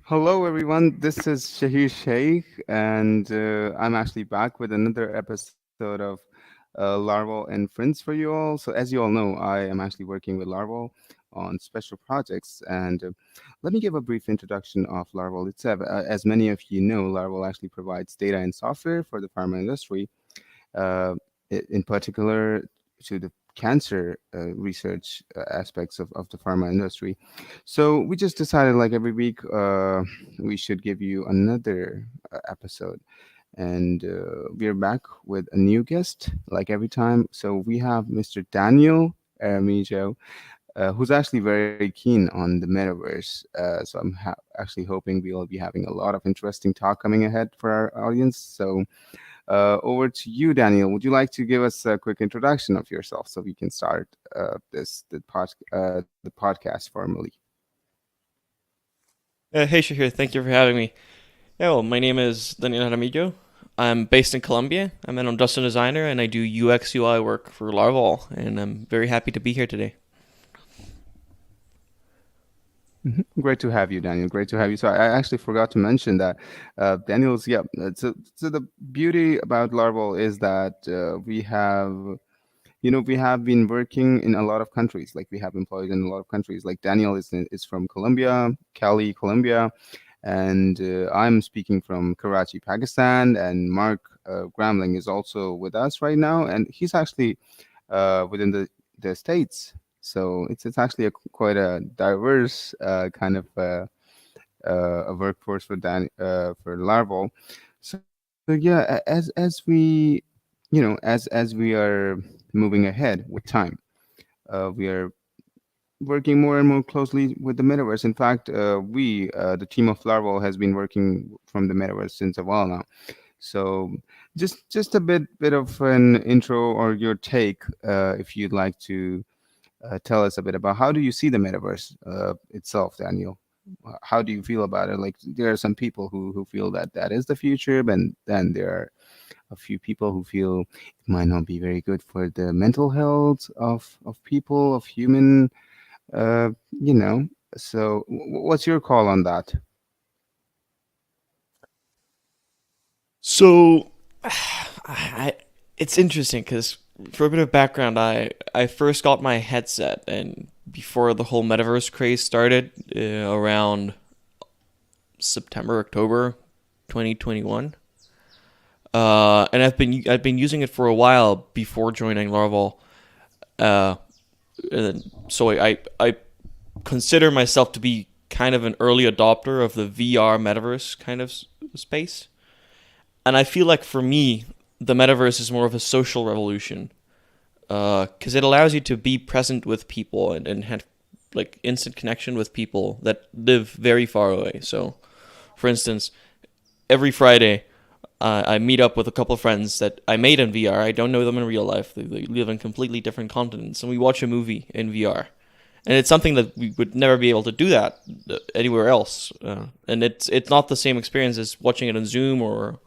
Hello, everyone. This is Shahir Sheikh, and I'm actually back with another episode of Larval and Friends for you all. So, as you all know, I am actually working with Larval on special projects. And let me give a brief introduction of Larval itself. As many of you know, Larval actually provides data and software for the pharma industry, uh, in particular to the cancer research aspects of the pharma industry. So we just decided, like every week, we should give you another episode. And we're back with a new guest, like every time. So we have Mr. Daniel Jaramillo, who's actually very keen on the metaverse. So I'm actually hoping we will be having a lot of interesting talk coming ahead for our audience. So over to you, Daniel. Would you like to give us a quick introduction of yourself so we can start the podcast formally? Hey Shahir, thank you for having me. Yeah, well, my name is Daniel Jaramillo. I'm based in Colombia. I'm an industrial designer and I do UX UI work for Larval, and I'm very happy to be here today. Great to have you, Daniel. Great to have you. So I actually forgot to mention that Daniel's. Yeah. So the beauty about Larval is that we have. We have been working in a lot of countries. Like we have employees in a lot of countries. Like Daniel is from Colombia, Cali, Colombia, and I'm speaking from Karachi, Pakistan. And Mark Gramling is also with us right now, and he's actually within the states. So it's actually quite a diverse kind of a workforce for Larval. So yeah, as we as we are moving ahead with time, we are working more and more closely with the metaverse. In fact, the team of Larval, has been working from the metaverse since a while now. So, just a bit of an intro or your take, if you'd like to tell us a bit about how do you see the metaverse itself, Daniel? How do you feel about it? Like there are some people who feel that that is the future, but then there are a few people who feel it might not be very good for the mental health of people, of human, uh, you know. So, what's your call on that? So, it's interesting because for a bit of background, I first got my headset and before the whole metaverse craze started around September October 2021. And I've been using it for a while before joining Larval. Uh, so I consider myself to be kind of an early adopter of the VR metaverse kind of space. And I feel like for me, the metaverse is more of a social revolution because it allows you to be present with people and have like instant connection with people that live very far away. So, for instance, every Friday, I meet up with a couple of friends that I made in VR. I don't know them in real life. They live in completely different continents, and we watch a movie in VR. And it's something that we would never be able to do that anywhere else. And it's not the same experience as watching it on Zoom or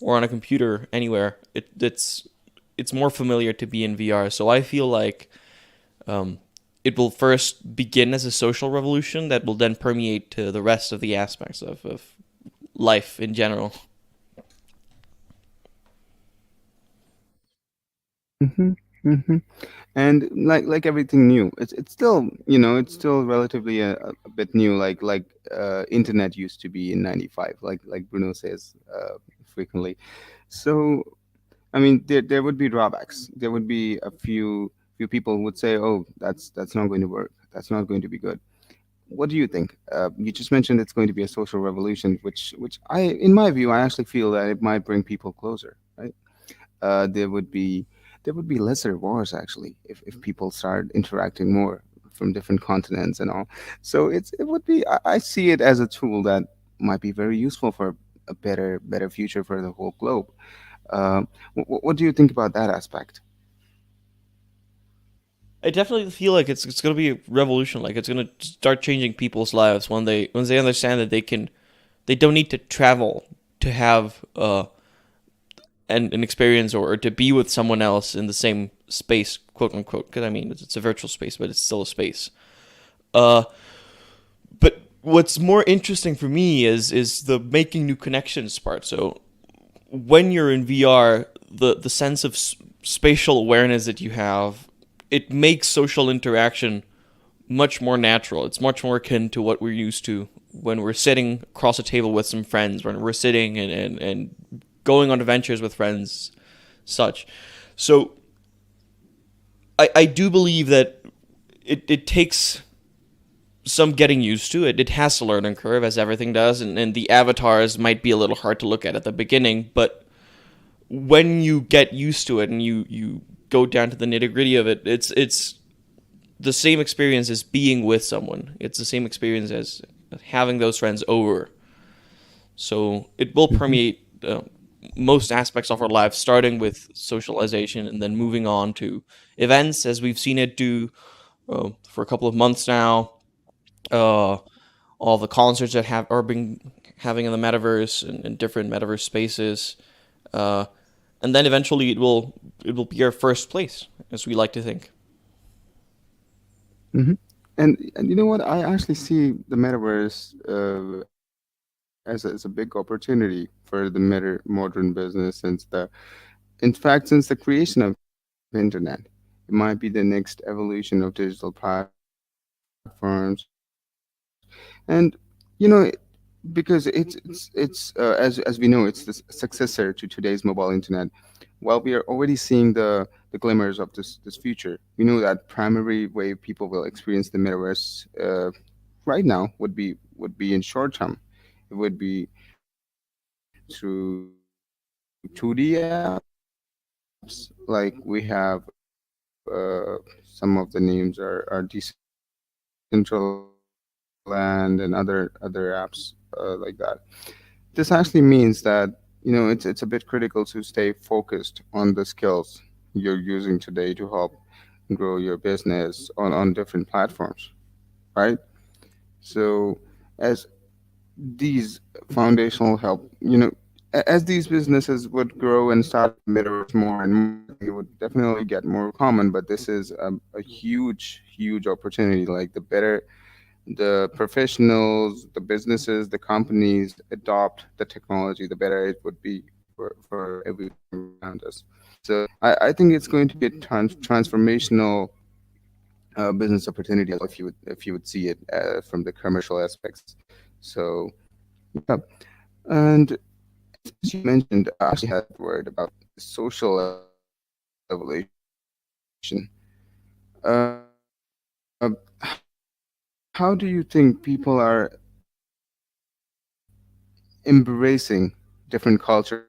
on a computer anywhere. It's more familiar to be in VR. So I feel like um, it will first begin as a social revolution that will then permeate to the rest of the aspects of life in general. Hmm. Hmm. And like everything new, it's still it's still relatively a bit new. Like internet used to be in '95. Like Bruno says frequently. So I mean, there would be drawbacks. There would be a few people who would say, "Oh, that's not going to work. That's not going to be good." What do you think? You just mentioned it's going to be a social revolution, which in my view, I actually feel that it might bring people closer. Right? Uh, there would be there would be lesser wars actually if people start interacting more from different continents and all. So it would be. I see it as a tool that might be very useful for a better future for the whole globe. Uh, what do you think about that aspect? I definitely feel like it's gonna be a revolution. Like it's gonna start changing people's lives when they understand that they don't need to travel to have an experience or to be with someone else in the same space, quote unquote. Because I mean it's a virtual space, but it's still a space. Uh, but what's more interesting for me is the making new connections part. So when you're in VR, the sense of spatial awareness that you have, it makes social interaction much more natural. It's much more akin to what we're used to when we're sitting across a table with some friends, when we're sitting and going on adventures with friends, such. So I do believe that it takes some getting used to it. It has a learning curve, as everything does, and the avatars might be a little hard to look at the beginning, but when you get used to it and you go down to the nitty gritty of it, it's the same experience as being with someone. It's the same experience as having those friends over. So it will Hmm. permeate most aspects of our lives, starting with socialization and then moving on to events, as we've seen it do for a couple of months now. Uh, all the concerts that have are being having in the metaverse and different metaverse spaces, uh, and then eventually it will be our first place, as we like to think. Hmm. And you know what? I actually see the metaverse as a big opportunity for the modern business since in fact, since the creation of internet, it might be the next evolution of digital platforms. And you know, because as we know, it's the successor to today's mobile internet. While we are already seeing the glimmers of this future, we know that primary way people will experience the metaverse right now would be in short term. It would be through 2D apps like we have some of the names are Decentraland and other apps like that. This actually means that it's a bit critical to stay focused on the skills you're using today to help grow your business on different platforms, right? So as these foundational help, as these businesses would grow and start adopting the metaverse more and more, I think it would definitely get more common. But this is a huge opportunity. Like the professionals, the businesses, the companies adopt the technology, the better it would be for everyone around us. So I think it's going to be a transformational business opportunity as well if you would see it from the commercial aspects. So yeah, and as you mentioned, I actually had that word about social evolution. Uh, how do you think people are embracing different cultures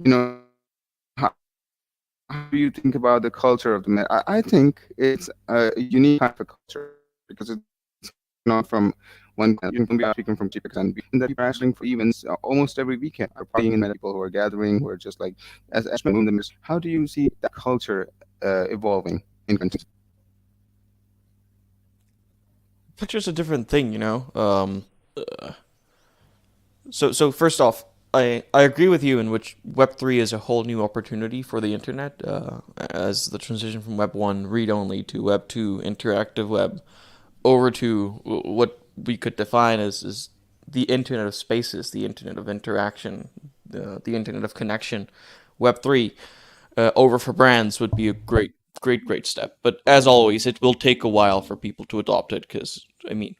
today? How do you think about the culture of the Met? I think it's a unique kind of a culture because it's not from one continent. I'm speaking from Colombia, I'm speaking from Chile, and we know that people are actually going for events almost every weekend. They're partying and people who are gathering, who are just like as you mentioned, room the How do you see that culture evolving in countries? But just a different thing, So first off, I agree with you in which Web3 is a whole new opportunity for the internet, as the transition from Web 1 read only to Web 2 interactive web over to what we could define as the internet of spaces, the internet of interaction, the internet of connection. Web 3 over for brands would be a great step. But as always, it will take a while for people to adopt it because I mean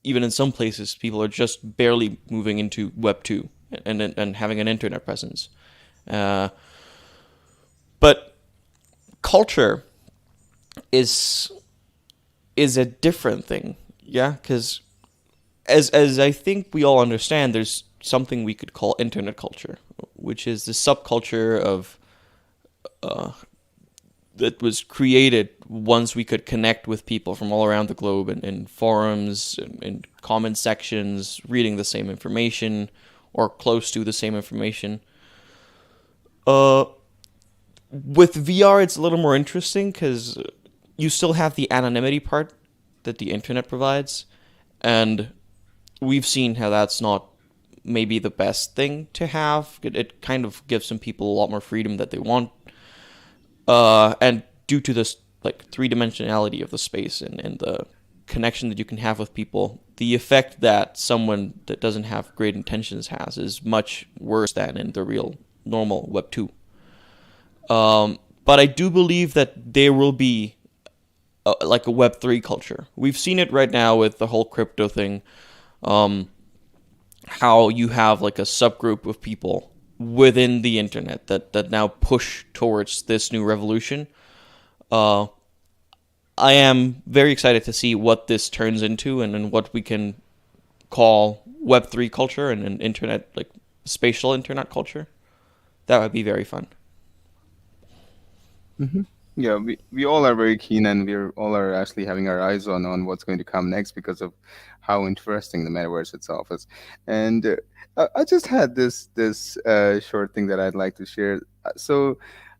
even in some places, people are just barely moving into Web 2 and having an internet presence. Uh, but culture is is a different thing, yeah, because as I think we all understand, there's something we could call internet culture, which is the subculture of that was created once we could connect with people from all around the globe in forums, in comment sections, reading the same information or close to the same information. Uh, with VR, it's a little more interesting because you still have the anonymity part that the internet provides, and we've seen how that's not maybe the best thing to have. It kind of gives some people a lot more freedom that they want, and due to this like three dimensionality of the space and the connection that you can have with people, the effect that someone that doesn't have great intentions has is much worse than in the real normal Web 2. But I do believe that there will be like a Web 3 culture. We've seen it right now with the whole crypto thing. Um, how you have like a subgroup of people within the internet that now push towards this new revolution. Uh, I am very excited to see what this turns into and what we can call Web3 culture and an internet, like spatial internet culture. That would be very fun. Hmm. Yeah, we all are very keen, and we're all are actually having our eyes on what's going to come next because of how interesting the metaverse itself is. And I just had this short thing that I'd like to share. So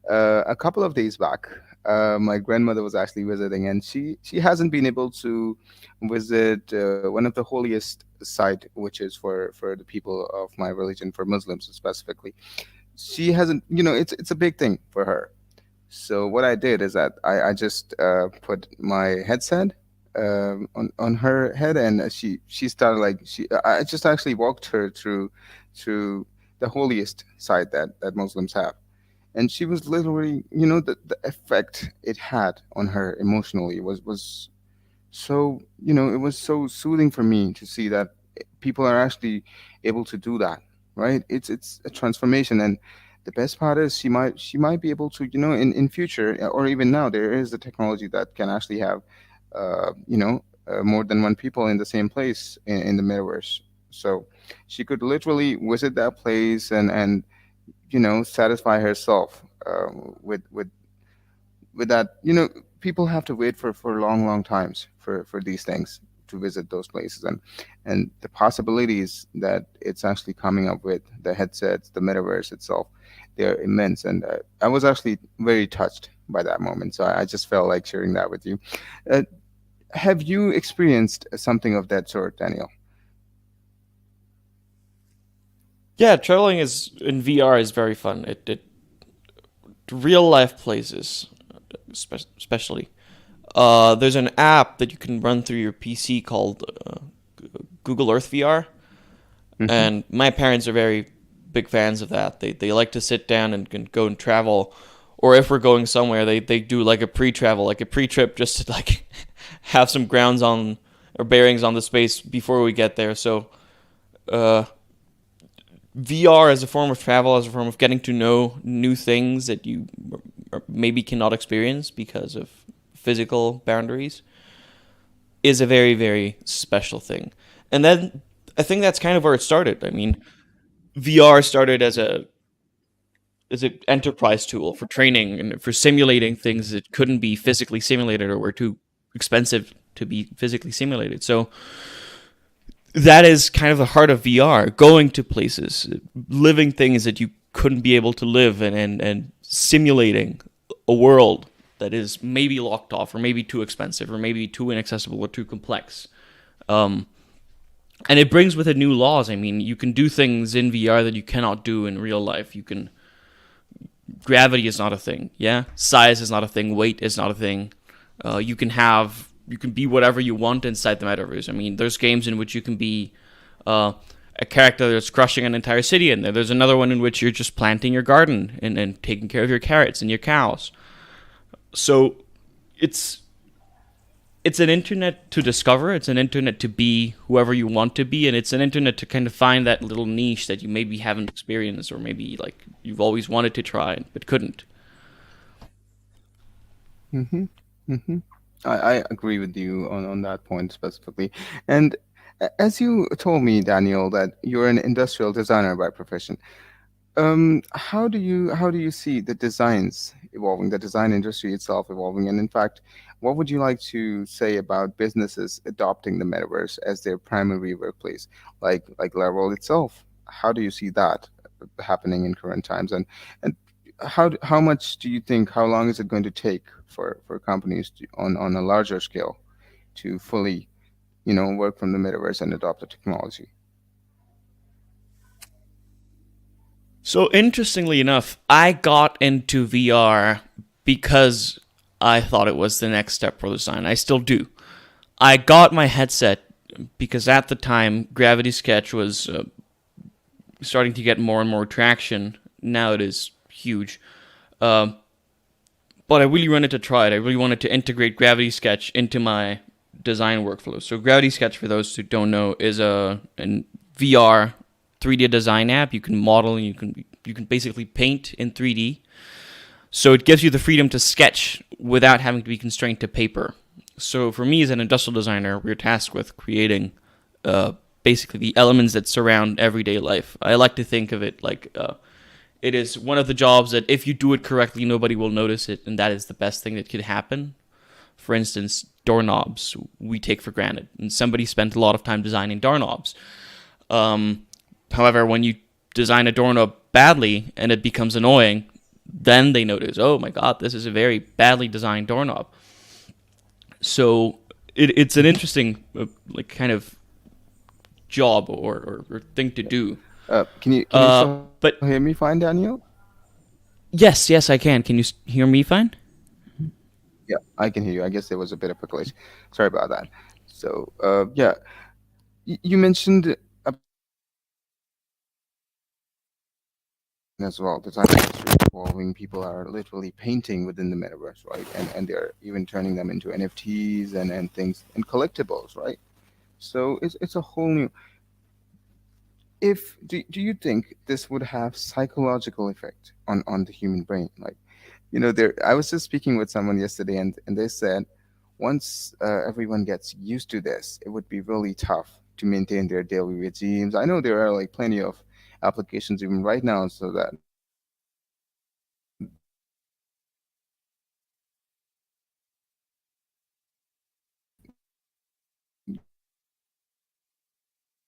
a couple of days back, my grandmother was actually visiting, and she hasn't been able to visit one of the holiest site, which is for the people of my religion, for Muslims specifically. She hasn't, it's a big thing for her. So what I did is that I just put my headset on her head, and she started like she I just actually walked her through the holiest site that Muslims have, and she was literally, the effect it had on her emotionally was so, it was so soothing for me to see that people are actually able to do that, right? It's a transformation. And the best part is she might be able to, in future, or even now, there is the technology that can actually have more than one people in the same place in the metaverse. So she could literally visit that place and satisfy herself with that. People have to wait for long times for these things to visit those places, and the possibilities that it's actually coming up with the headsets, the metaverse itself, they're immense. And I was actually very touched by that moment, so I just felt like sharing that with you. uh, have you experienced something of that sort, Daniel? Yeah, traveling is in VR is very fun. It real life places, especially. There's an app that you can run through your PC called Google Earth VR, Hmm. and my parents are very big fans of that. They like to sit down and go and travel, or if we're going somewhere, they do like a pre-travel, like a pre-trip, just to like have some grounds on or bearings on the space before we get there. So uh, VR as a form of travel, as a form of getting to know new things that you maybe cannot experience because of physical boundaries, is a very, very special thing. And then I think that's kind of where it started. I mean, VR started as an enterprise tool for training and for simulating things that couldn't be physically simulated or were too expensive to be physically simulated. So that is kind of the heart of VR, going to places, living things that you couldn't be able to live, and simulating a world that is maybe locked off or maybe too expensive or maybe too inaccessible or too complex. Um, and it brings with it new laws. I mean, you can do things in VR that you cannot do in real life. You can gravity is not a thing. Yeah, size is not a thing. Weight is not a thing. You can be whatever you want inside the metaverse. I mean, there's games in which you can be uh, a character that's crushing an entire city, and there's another one in which you're just planting your garden and taking care of your carrots and your cows. So it's it's an internet to discover. It's an internet to be whoever you want to be, and it's an internet to kind of find that little niche that you maybe haven't experienced, or maybe like you've always wanted to try but couldn't. Hmm. Hmm. I agree with you on that point specifically. And as you told me, Daniel, that you're an industrial designer by profession, how do you see the designs evolving, the design industry itself evolving, and in fact, what would you like to say about businesses adopting the metaverse as their primary workplace, like Larval itself? How do you see that happening in current times, and how much do you think? How long is it going to take for companies on a larger scale to fully, work from the metaverse and adopt the technology? So interestingly enough, I got into VR because I thought it was the next step for design. I still do. I got my headset because at the time Gravity Sketch was starting to get more and more traction. Now it is huge. Uh, but I really wanted to try it. I really wanted to integrate Gravity Sketch into my design workflow. So Gravity Sketch, for those who don't know, is a VR 3D design app. You can model and you can basically paint in 3D. So it gives you the freedom to sketch without having to be constrained to paper. So for me as an industrial designer, we're tasked with creating basically the elements that surround everyday life. I like to think of it like it is one of the jobs that if you do it correctly, nobody will notice it, and that is the best thing that could happen. For instance, doorknobs we take for granted, and somebody spent a lot of time designing doorknobs. However, when you design a doorknob badly and it becomes annoying, then they notice, oh my god, this is a very badly designed doorknob. So it's an interesting, like, kind of job or thing to do. Can you still But hear me fine, Daniel? yes, yes, I can. Can you hear me fine? Yeah, I can hear you. I guess there was a bit of a glitch. Sorry about that. So, yeah, you mentioned about as well. The time industry is evolving. People are literally painting within the metaverse, right? And they're even turning them into NFTs and things and collectibles, right? So it's a whole new. If do you think this would have psychological effect on the human brain? Like, there. I was just speaking with someone yesterday, and they said once everyone gets used to this, it would be really tough to maintain their daily regimes. I know there are like plenty of applications even right now, so that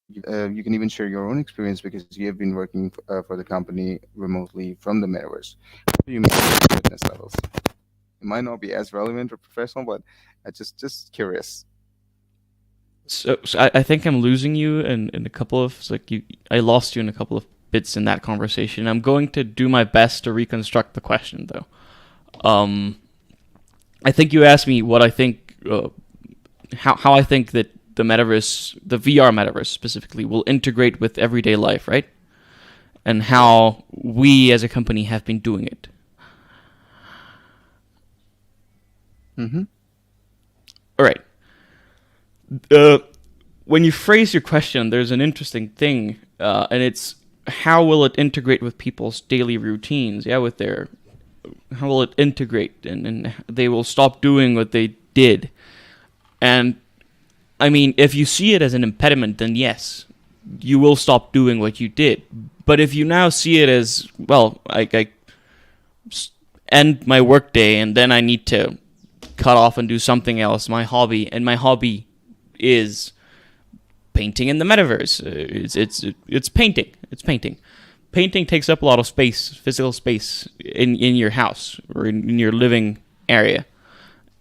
you can even share your own experience because you have been working for the company remotely from the metaverse. How do you manage your fitness levels? It might not be as relevant or professional, but I just curious. So I think I'm losing you in a couple of it's like you. I lost you in a couple of bits in that conversation. I'm going to do my best to reconstruct the question though. Um, I think you asked me what I think, how I think that the metaverse, the VR metaverse specifically, will integrate with everyday life, right? And Yes. how we as a company have been doing it. Mm-hmm. All right. Uh, when you phrase your question, there's an interesting thing, and it's how will it integrate with people's daily routines? Yeah, with their how will it integrate, and they will stop doing what they did. And I mean, if you see it as an impediment, then yes, you will stop doing what you did. But if you now see it as, well, I end my workday and then I need to cut off and do something else, my hobby, and my hobby is painting in the metaverse. It's painting. It's painting. Painting takes up a lot of space, physical space in your house or in your living area,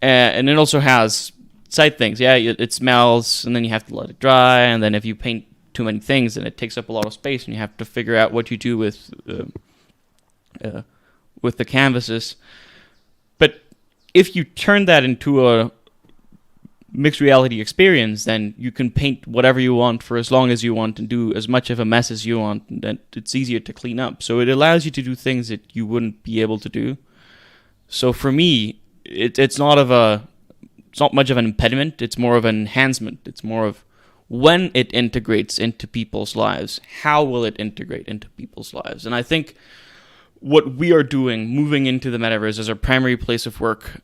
and it also has side things. Yeah, it smells, and then you have to let it dry, and then if you paint too many things, then it takes up a lot of space, and you have to figure out what you do uh, with the canvases. But if you turn that into a mixed reality experience, then you can paint whatever you want for as long as you want and do as much of a mess as you want, and it's easier to clean up. So it allows you to do things that you wouldn't be able to do. So for me, it's not much of an impediment. It's more of an enhancement. It's more of when it integrates into people's lives, how will it integrate into people's lives? And I think what we are doing, moving into the metaverse as our primary place of work,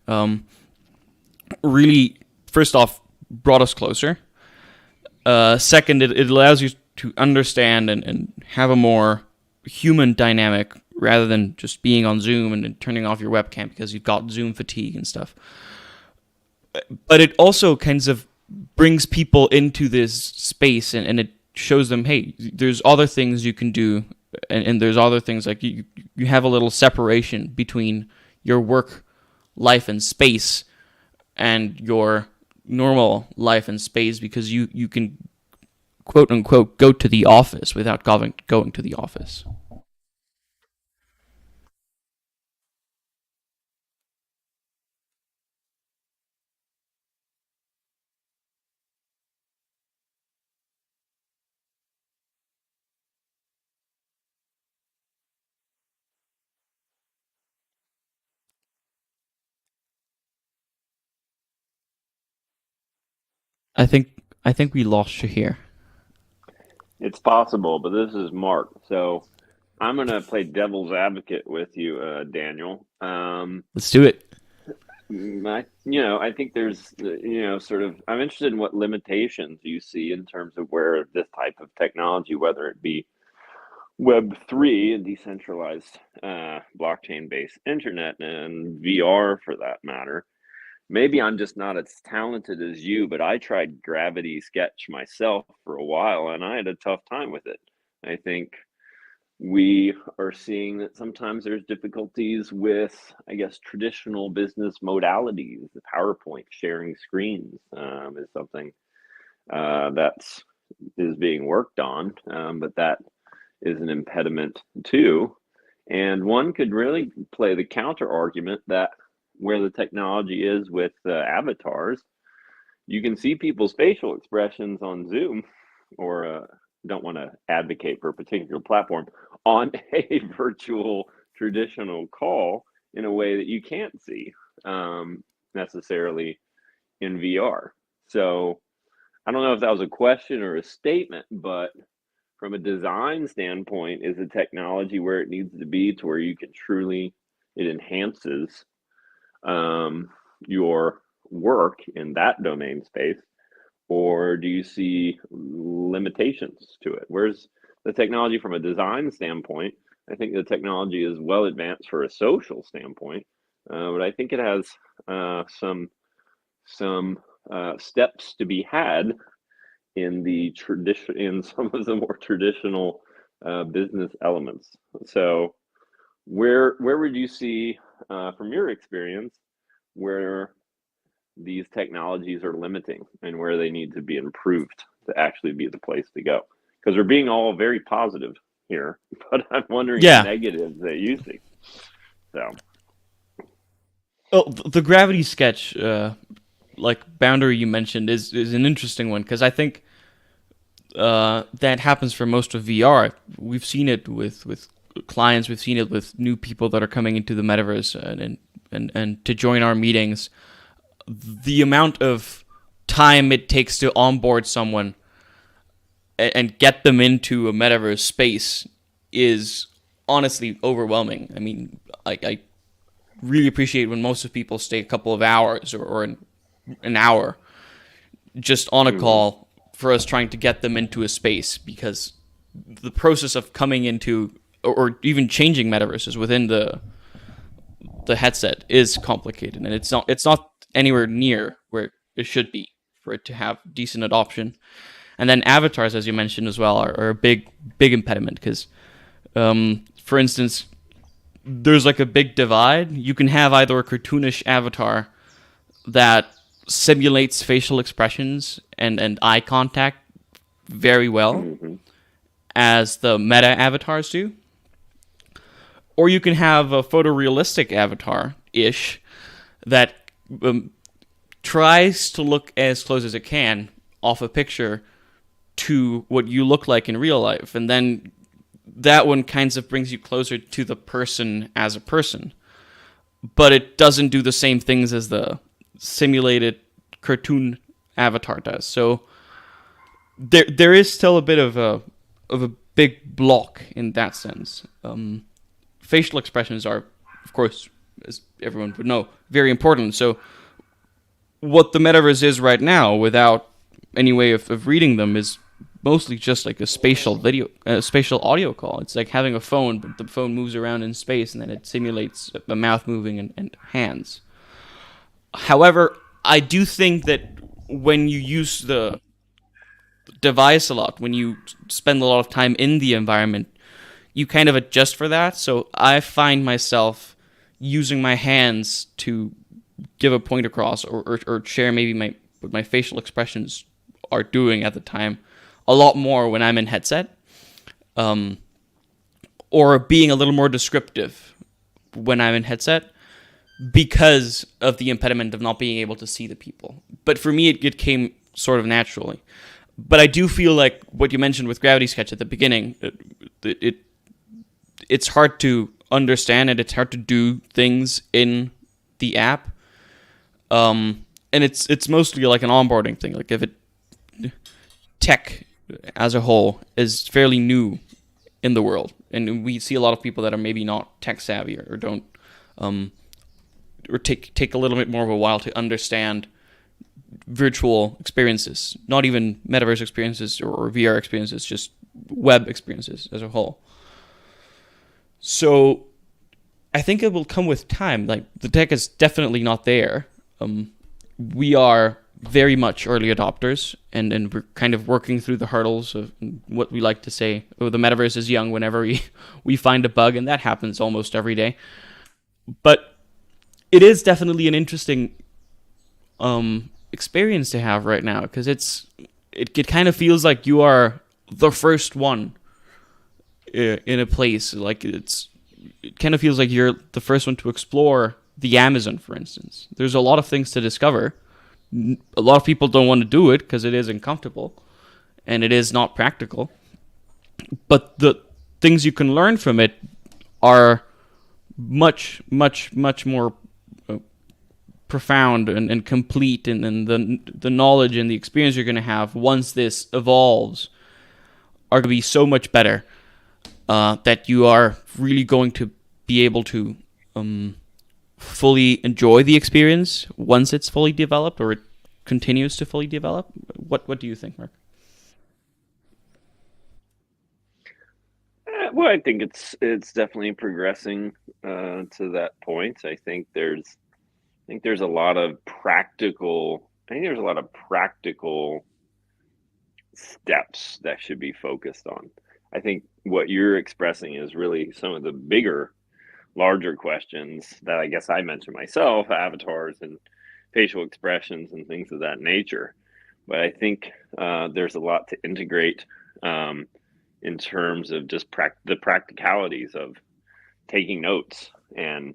really, first off, brought us closer. Second, it allows you to understand and have a more human dynamic rather than just being on Zoom and turning off your webcam because you've got Zoom fatigue and stuff. But it also kind of brings people into this space, and it shows them, hey, there's other things you can do, and there's other things like you have a little separation between your work life and space and your normal life and space because you can quote unquote go to the office without going to the office. I think I think we lost you here. It's possible, but this is Mark. So I'm going to play devil's advocate with you, Daniel. Let's do it. I think there's, sort of, I'm interested in what limitations you see in terms of where this type of technology, whether it be Web3 and decentralized blockchain-based internet and VR for that matter. Maybe I'm just not as talented as you, but I tried Gravity Sketch myself for a while and I had a tough time with it. I think we are seeing that sometimes there's difficulties with, I guess, traditional business modalities. The PowerPoint sharing screens is something that's is being worked on, but that is an impediment too. And one could really play the counter argument that where the technology is with avatars, you can see people's facial expressions on Zoom, or don't want to advocate for a particular platform, on a virtual traditional call in a way that you can't see necessarily in VR. So I don't know if that was a question or a statement, but from a design standpoint, is the technology where it needs to be to where you can truly, it enhances your work in that domain space, or do you see limitations to it? Where's the technology from a design standpoint? I think the technology is well advanced for a social standpoint, but I think it has some steps to be had in the tradition, in some of the more traditional business elements. So where would you see from your experience where these technologies are limiting and where they need to be improved to actually be the place to go? Because we're being all very positive here, but I'm wondering the Yeah. negatives that you see. So Oh, the gravity sketch, like boundary you mentioned, is an interesting one because I think that happens for most of VR. We've seen it with clients. We've seen it with new people that are coming into the metaverse and to join our meetings. The amount of time it takes to onboard someone and get them into a metaverse space is honestly overwhelming. I mean, I really appreciate when most of people stay a couple of hours or an hour just on a mhm. call for us trying to get them into a space, because the process of coming into or even changing metaverses within the headset is complicated, and it's not anywhere near where it should be for it to have decent adoption. And then avatars, as you mentioned as well, are a big impediment because, for instance, there's like a big divide. You can have either a cartoonish avatar that simulates facial expressions and eye contact very well, Mhm. as the meta avatars do, or you can have a photorealistic avatar ish that tries to look as close as it can off a picture to what you look like in real life, and then that one kind of brings you closer to the person as a person, but it doesn't do the same things as the simulated cartoon avatar does. So there is still a bit of a big block in that sense. Facial expressions are, of course, as everyone would know, very important. So what the metaverse is right now, without any way of reading them, is mostly just like a spatial audio call. It's like having a phone, but the phone moves around in space, and then it simulates a mouth moving and hands. However, I do think that when you use the device a lot, when you spend a lot of time in the environment, you kind of adjust for that. So I find myself using my hands to give a point across, or share maybe what my facial expressions are doing at the time a lot more when I'm in headset, um, or being a little more descriptive when I'm in headset because of the impediment of not being able to see the people. But for me, it came sort of naturally. But I do feel like what you mentioned with Gravity Sketch at the beginning, it's hard to understand and it's hard to do things in the app. And it's mostly like an onboarding thing. Like tech as a whole is fairly new in the world, and we see a lot of people that are maybe not tech savvy or don't um, or take a little bit more of a while to understand virtual experiences, not even metaverse experiences or VR experiences, just web experiences as a whole. So I think it will come with time. Like the tech is definitely not there. We are very much early adopters, and we're kind of working through the hurdles of what we like to say. Oh, the metaverse is young. Whenever we find a bug, and that happens almost every day. But it is definitely an interesting experience to have right now because it kind of feels like you are the first one in a place. Like it kind of feels like you're the first one to explore the Amazon, for instance. There's a lot of things to discover. A lot of people don't want to do it because it is uncomfortable and it is not practical. But the things you can learn from it are much, much, much more profound and complete, and the knowledge and the experience you're going to have once this evolves are going to be so much better that you are really going to be able to fully enjoy the experience once it's fully developed or it continues to fully develop. What do you think, Mark? Well, I think it's definitely progressing to that point. I think there's a lot of practical. I think there's a lot of practical steps that should be focused on. I think what you're expressing is really some of the bigger, larger questions that I guess I mentioned myself, avatars and facial expressions and things of that nature. But I think there's a lot to integrate um, in terms of just the practicalities of taking notes and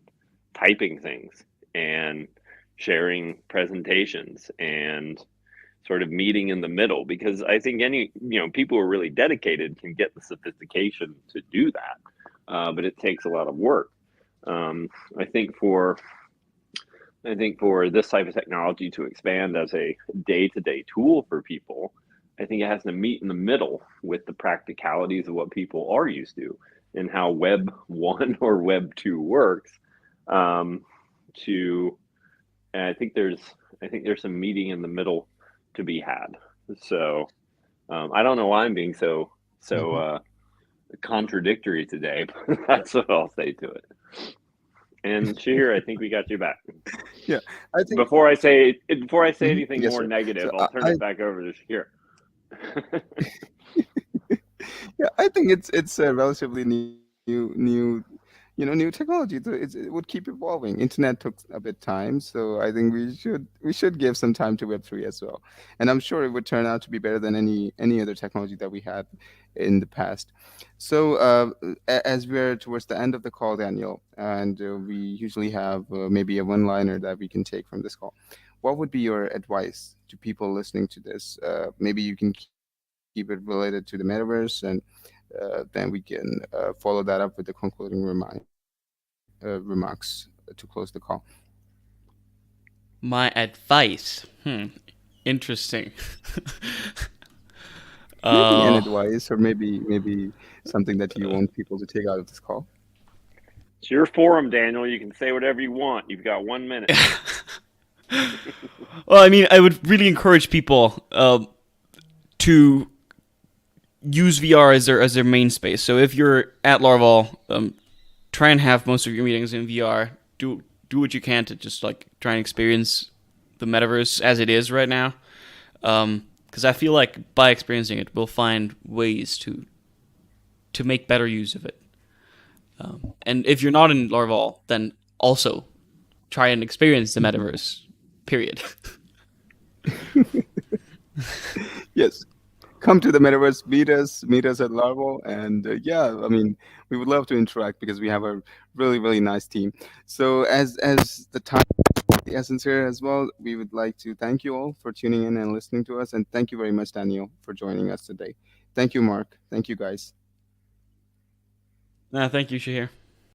typing things and sharing presentations and sort of meeting in the middle, because I think people who are really dedicated can get the sophistication to do that, but it takes a lot of work. um, I think for this type of technology to expand as a day-to-day tool for people, I think it has to meet in the middle with the practicalities of what people are used to and how Web 1 or Web 2 works. Um, to and I think there's some meeting in the middle to be had. So I don't know why I'm being so Hmm. contradictory today, but that's what I'll say to it. And Shahir, I think we got you back. Yeah, I think. Before I say Mhm. anything Yes, more sir. negative, So I'll turn it back over to Shahir. yeah, I think it's a relatively new technology. It would keep evolving. Internet took a bit time, so I think we should give some time to Web3 as well. And I'm sure it would turn out to be better than any other technology that we had in the past. So as we're towards the end of the call, Daniel, and we usually have maybe a one-liner that we can take from this call. What would be your advice to people listening to this? Maybe you can keep it related to the metaverse, and then we can follow that up with the concluding remarks to close the call. My advice. Interesting. Maybe an uh, advice, or maybe something that you want people to take out of this call. It's your forum, Daniel. You can say whatever you want. You've got 1 minute. well, I mean, I would really encourage people to use VR as their main space. So if you're at Larval, try and have most of your meetings in VR. Do what you can to just like try and experience the metaverse as it is right now. Because I feel like by experiencing it, we'll find ways to make better use of it. And if you're not in Larval, then also try and experience the Mhm. metaverse. Period. Yes, come to the metaverse, meet us at Larval, and yeah, I mean, we would love to interact because we have a really nice team. So as the time, the essence here as well, we would like to thank you all for tuning in and listening to us, and thank you very much, Daniel, for joining us today. Thank you, Mark. Thank you, guys. Thank you, Shahir.